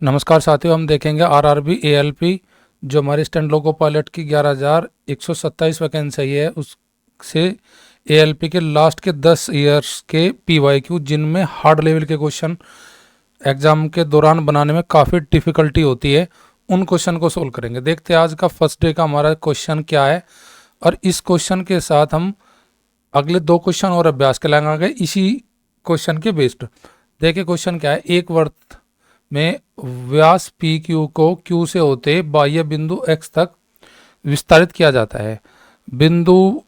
नमस्कार साथियों, हम देखेंगे आरआरबी एएलपी जो हमारी स्टैंड लोको पायलट की 11,127 वैकेंसी है उससे एएलपी के लास्ट के 10 इयर्स के पीवाईक्यू जिनमें हार्ड लेवल के क्वेश्चन एग्जाम के दौरान बनाने में काफ़ी डिफिकल्टी होती है, उन क्वेश्चन को सोल्व करेंगे। देखते हैं आज का फर्स्ट डे का हमारा क्वेश्चन क्या है और इस क्वेश्चन के साथ हम अगले 2 क्वेश्चन और अभ्यास के लाएंगे इसी क्वेश्चन के बेस्ड। देखिए क्वेश्चन क्या है। एक वर्त में व्यास पी क्यू को क्यू से होते बाह्य बिंदु एक्स तक विस्तारित किया जाता है। बिंदु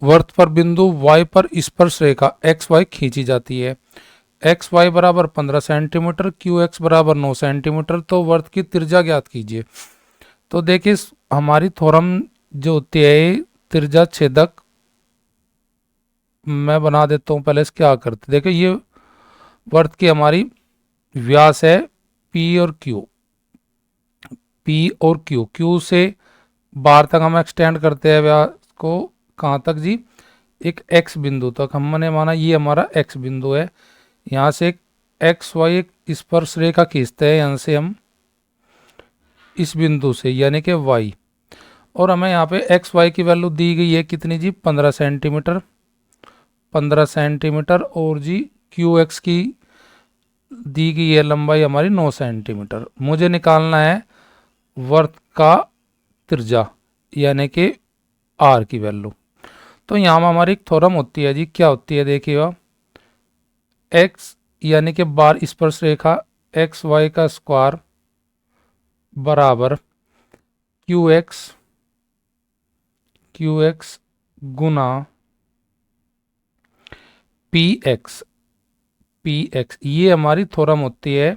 वर्त पर बिंदु वाई पर स्पर्श रेखा एक्स वाई खींची जाती है। एक्स वाई बराबर 15 सेंटीमीटर, क्यू एक्स बराबर 9 सेंटीमीटर। तो वर्त की त्रिज्या ज्ञात कीजिए। तो देखिए हमारी थ्योरम जो होती है त्रिज्या छेदक, मैं बना देता हूँ पहले। क्या करते देखिए, ये वर्त की हमारी व्यास है पी और क्यू। पी और क्यू, क्यू से बार तक हम एक्सटेंड करते हैं व्यास को। कहाँ तक जी? एक एक्स बिंदु तक। हमने माना ये हमारा एक्स बिंदु है। यहाँ से एक एक्स वाई एक स्पर्श रेखा खींचते हैं, यहाँ से हम इस बिंदु से यानी कि वाई, और हमें यहाँ पे एक्स वाई की वैल्यू दी गई है कितनी जी? 15 सेंटीमीटर। 15 सेंटीमीटर। और जी क्यू एक्स की दी गई है लंबाई हमारी 9 सेंटीमीटर। मुझे निकालना है वर्त का त्रिज्या यानी कि आर की वैल्यू। तो यहाँ हमारी एक थ्योरम होती है जी। क्या होती है देखिएगा, एक्स यानी कि बार स्पर्श रेखा एक्स वाई का स्क्वायर बराबर क्यू एक्स गुना पी एक्स। ये हमारी थ्योरम होती है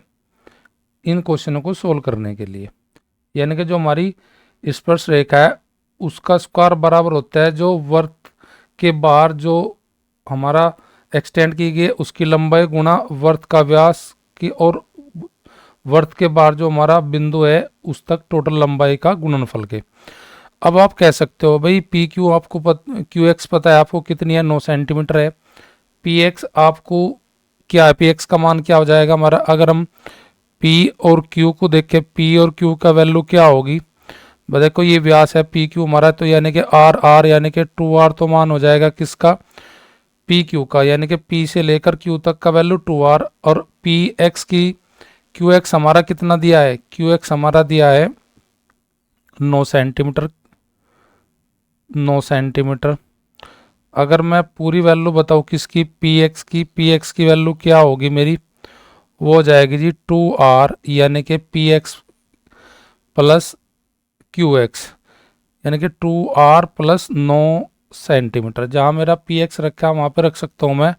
इन क्वेश्चनों को सोल्व करने के लिए। यानी कि जो हमारी स्पर्श रेखा है उसका स्क्वायर बराबर होता है जो वर्त के बाहर जो हमारा एक्सटेंड की गई है उसकी लंबाई गुना वर्त का व्यास की, और वर्त के बाहर जो हमारा बिंदु है उस तक टोटल लंबाई का गुणनफल के। अब आप कह सकते हो भाई पी क्यू आपको क्यू एक्स पता है आपको कितनी है? 9 सेंटीमीटर है। पी एक्स आपको क्या है? पी एक्स का मान क्या हो जाएगा हमारा? अगर हम पी और क्यू को देखें, पी और क्यू का वैल्यू क्या होगी? देखो ये व्यास है पी क्यू हमारा, तो यानी कि आर यानी कि 2r तो मान हो जाएगा किसका? पी क्यू का। यानी कि पी से लेकर क्यू तक का वैल्यू 2r। और पी एक्स की क्यू एक्स हमारा कितना दिया है? क्यू एक्स हमारा दिया है 9 सेंटीमीटर। 9 सेंटीमीटर। अगर मैं पूरी वैल्यू बताऊँ किसकी? पी एक्स की वैल्यू क्या होगी मेरी? वो हो जाएगी जी 2r यानी कि P x plus Q x, यानी कि 2r प्लस 9 सेंटीमीटर। जहाँ मेरा पी एक्स रखा है वहाँ पे रख सकता हूँ मैं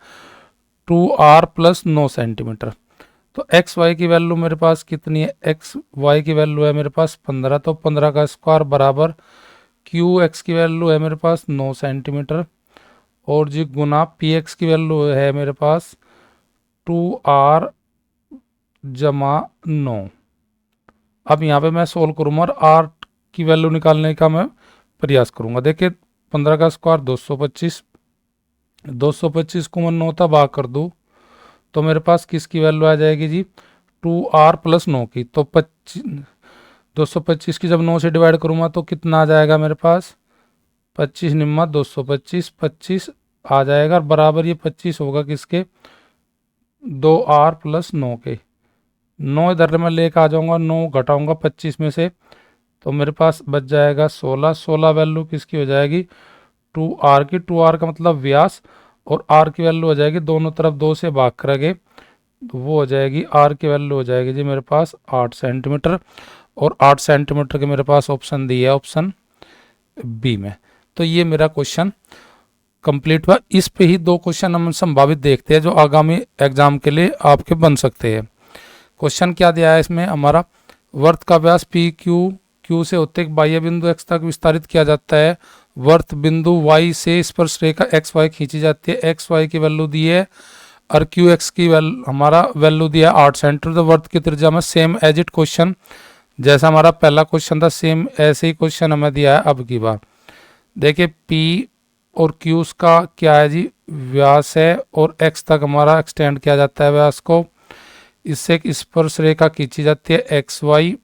2r प्लस 9 सेंटीमीटर। तो एक्स वाई की वैल्यू मेरे पास कितनी है? एक्स वाई की वैल्यू है मेरे पास 15। तो 15 का स्क्वायर बराबर क्यू एक्स की वैल्यू है मेरे पास 9 सेंटीमीटर, और जी गुना पी एक्स की वैल्यू है मेरे पास 2r जमा 9। अब यहाँ पे मैं सोल्व करूँगा और आर की वैल्यू निकालने का मैं प्रयास करूँगा। देखिए 15 का स्क्वायर 225, 225 को मैं 9 तक भाग कर दूँ तो मेरे पास किसकी वैल्यू आ जाएगी जी? 2r प्लस 9 की। तो 225 की जब 9 से डिवाइड करूँगा तो कितना आ जाएगा मेरे पास? 25 निम्मा 225, 25 आ जाएगा। बराबर ये 25 होगा किसके? 2r प्लस 9 के। 9 इधर मैं लेकर आ जाऊँगा, 9 घटाऊँगा 25 में से तो मेरे पास बच जाएगा 16। 16 वैल्यू किसकी हो जाएगी? 2r की। 2r का मतलब व्यास, और r की वैल्यू हो जाएगी दोनों तरफ 2 से भाग करेंगे तो वो हो जाएगी r की वैल्यू हो जाएगी जी मेरे पास 8 सेंटीमीटर। और 8 सेंटीमीटर के मेरे पास ऑप्शन दी है ऑप्शन बी में। तो ये मेरा क्वेश्चन कंप्लीट हुआ। इस पे ही 2 क्वेश्चन हम संभावित देखते हैं जो आगामी एग्जाम के लिए आपके बन सकते हैं। क्वेश्चन क्या दिया है इसमें हमारा? वर्त का व्यास पी क्यू से होते एक बाह्य बिंदु एक्स तक विस्तारित किया जाता है। वर्त बिंदु वाई से स्पर्श रेखा एक्स वाई खींची जाती है। एक्स वाई की वैल्यू दी है और क्यू एक्स की हमारा वैल्यू दिया है 8 सेंटीमीटर। तो वर्त की त्रिज्या में सेम एज इट क्वेश्चन जैसा हमारा पहला क्वेश्चन था सेम ऐसे ही क्वेश्चन हमें दिया है अब की बार। देखिए पी और क्यूज का क्या है जी? व्यास है और एक्स तक हमारा एक्सटेंड किया जाता है व्यास को। इससे एक स्पर्श रेखा खींची जाती है एक्स वाई,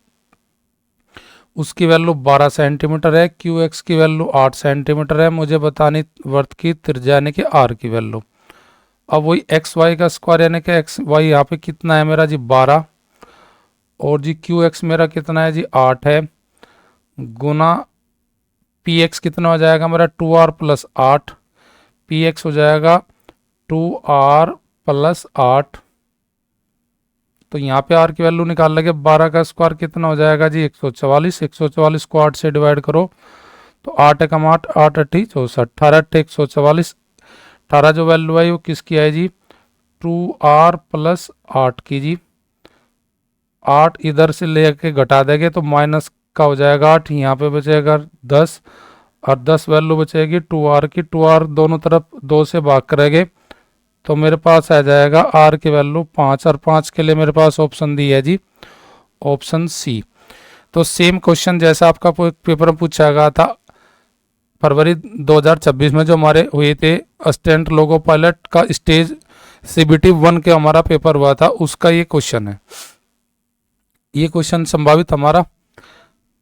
उसकी वैल्यू 12 सेंटीमीटर है, क्यू एक्स की वैल्यू 8 सेंटीमीटर है, मुझे बतानी वृत्त की त्रिज्या यानी कि आर की वैल्यू। अब वही एक्स वाई का स्क्वायर यानी कि एक्स वाई यहाँ पे कितना है मेरा जी 12, और जी क्यू एक्स मेरा कितना है जी 8 है, गुना पी एक्स कितना हो जाएगा मेरा 2r प्लस 8, पी एक्स हो जाएगा 2r प्लस 8। तो यहाँ पे r की वैल्यू निकाल लेंगे, 12 का स्क्वायर कितना हो जाएगा जी 144, 144 को 8 से डिवाइड करो तो 8 एकम 8, 8 अट्ठी 64, 18 अट्ठे 144, 18 जो वैल्यू है वो किसकी है जी 2r प्लस 8 की जी। 8 इधर से लेके घटा देंगे तो माइनस का हो जाएगा 8, यहाँ पे बचेगा 10, और 10 वैल्यू बचेगी 2r की, 2r दोनों तरफ 2 से भाग करेंगे तो मेरे पास आ जाएगा r की वैल्यू 5, और 5 के लिए मेरे पास ऑप्शन दी है जी ऑप्शन सी। तो सेम क्वेश्चन जैसा आपका पेपर में पूछा गया था फरवरी 2026 में जो हमारे हुए थे असिस्टेंट लोको पायलट का स्टेज सीबीटी 1 के हमारा पेपर हुआ था, उसका ये क्वेश्चन है। ये क्वेश्चन संभावित हमारा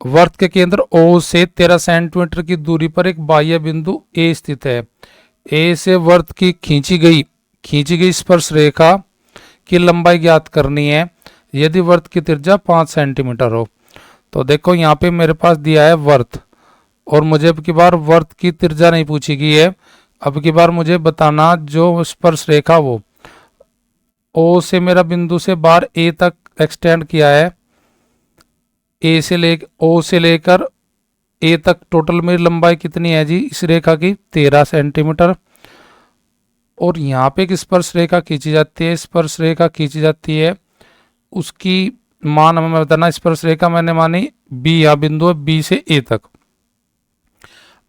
वृत्त के केंद्र O से 13 सेंटीमीटर की दूरी पर एक बाह्य बिंदु A स्थित है। A से वृत्त की खींची गई स्पर्श रेखा की लंबाई ज्ञात करनी है यदि वृत्त की त्रिज्या 5 सेंटीमीटर हो। तो देखो यहाँ पे मेरे पास दिया है वृत्त, और मुझे अब की बार वृत्त की त्रिज्या नहीं पूछी गई है, अब की बार मुझे बताना जो स्पर्श रेखा वो O से मेरा बिंदु से बाहर A तक एक्सटेंड किया है, O से लेकर A तक टोटल मेरी लंबाई कितनी है जी इस रेखा की 13 सेंटीमीटर। और यहाँ पे एक स्पर्श रेखा खींची जाती है, स्पर्श रेखा खींची जाती है उसकी मान हमें बताना, स्पर्श रेखा मैंने मानी B, या बिंदु है B से A तक,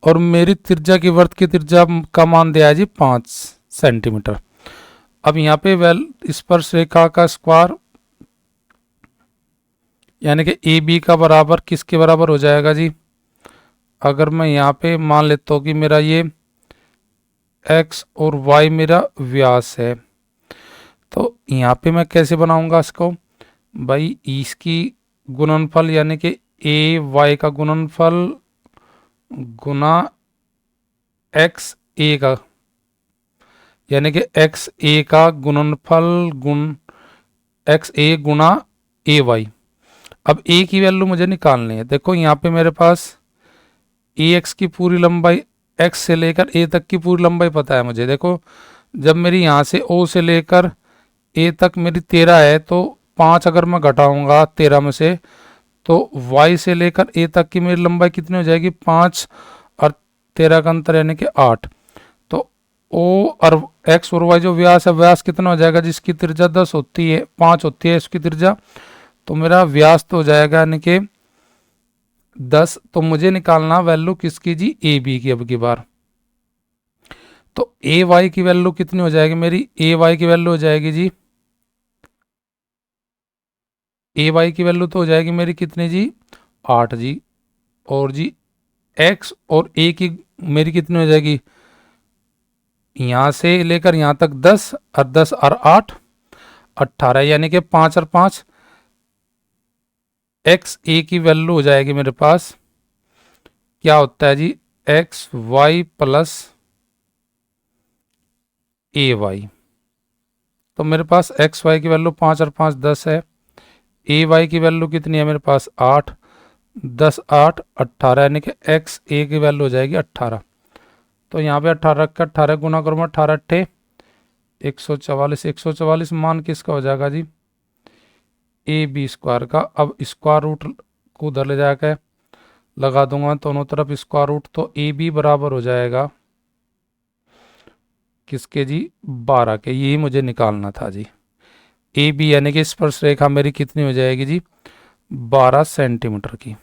और मेरी त्रिज्या की वृत्त की त्रिज्या का मान दिया है जी 5 सेंटीमीटर। अब यहाँ पे स्पर्श रेखा का स्क्वायर यानी कि ए बी का बराबर किसके बराबर हो जाएगा जी, अगर मैं यहाँ पे मान लेता हूँ कि मेरा ये x और y मेरा व्यास है, तो यहाँ पे मैं कैसे बनाऊंगा इसको भाई, इसकी गुणनफल यानी कि ए वाई का गुणनफल गुना एक्स ए का, यानी कि एक्स ए का गुणनफल गुण एक्स ए गुना ए वाई। अब ए की वैल्यू मुझे निकालनी है। देखो यहाँ पे मेरे पास ए एक्स की पूरी लंबाई एक्स से लेकर ए तक की पूरी लंबाई पता है मुझे। देखो जब मेरी यहाँ से ओ से लेकर ए तक मेरी 13 है, तो 5 अगर मैं घटाऊंगा 13 में से तो वाई से लेकर ए तक की मेरी लंबाई कितनी हो जाएगी 5 और 13 का अंतर यानी कि 8। तो ओ और एक्स और वाई जो व्यास है, व्यास कितना हो जाएगा जिसकी त्रिज्या 10 होती है, 5 होती है इसकी त्रिज्या, तो मेरा व्यास तो हो जाएगा यानी कि 10। तो मुझे निकालना वैल्यू किसकी जी ए बी की अब की बार। तो ए वाई की वैल्यू कितनी हो जाएगी मेरी, ए वाई की वैल्यू हो जाएगी जी, ए वाई की वैल्यू तो हो जाएगी मेरी कितनी जी 8 जी, और जी एक्स और ए की मेरी कितनी हो जाएगी यहाँ से लेकर यहाँ तक 10 और 10 और 8 18, यानी कि 5 और 5 एक्स ए की वैल्यू हो जाएगी मेरे पास क्या होता है जी एक्स वाई प्लस ए वाई। तो मेरे पास एक्स वाई की वैल्यू 5 और 5 10 है, ए वाई की वैल्यू कितनी है मेरे पास 8, 10 8 18, यानी कि एक्स ए की वैल्यू हो जाएगी 18। तो यहाँ पे 18 का 18 गुना करूँगा 18 अट्ठे 144, 144 मान किसका हो जाएगा जी ए बी स्क्वायर का। अब स्क्वायर रूट को उधर ले जाकर लगा दूंगा दोनों तरफ स्क्वायर रूट, तो ए बी बराबर हो जाएगा किसके जी 12 के। यही मुझे निकालना था जी ए बी, यानी कि स्पर्श रेखा मेरी कितनी हो जाएगी जी 12 सेंटीमीटर की।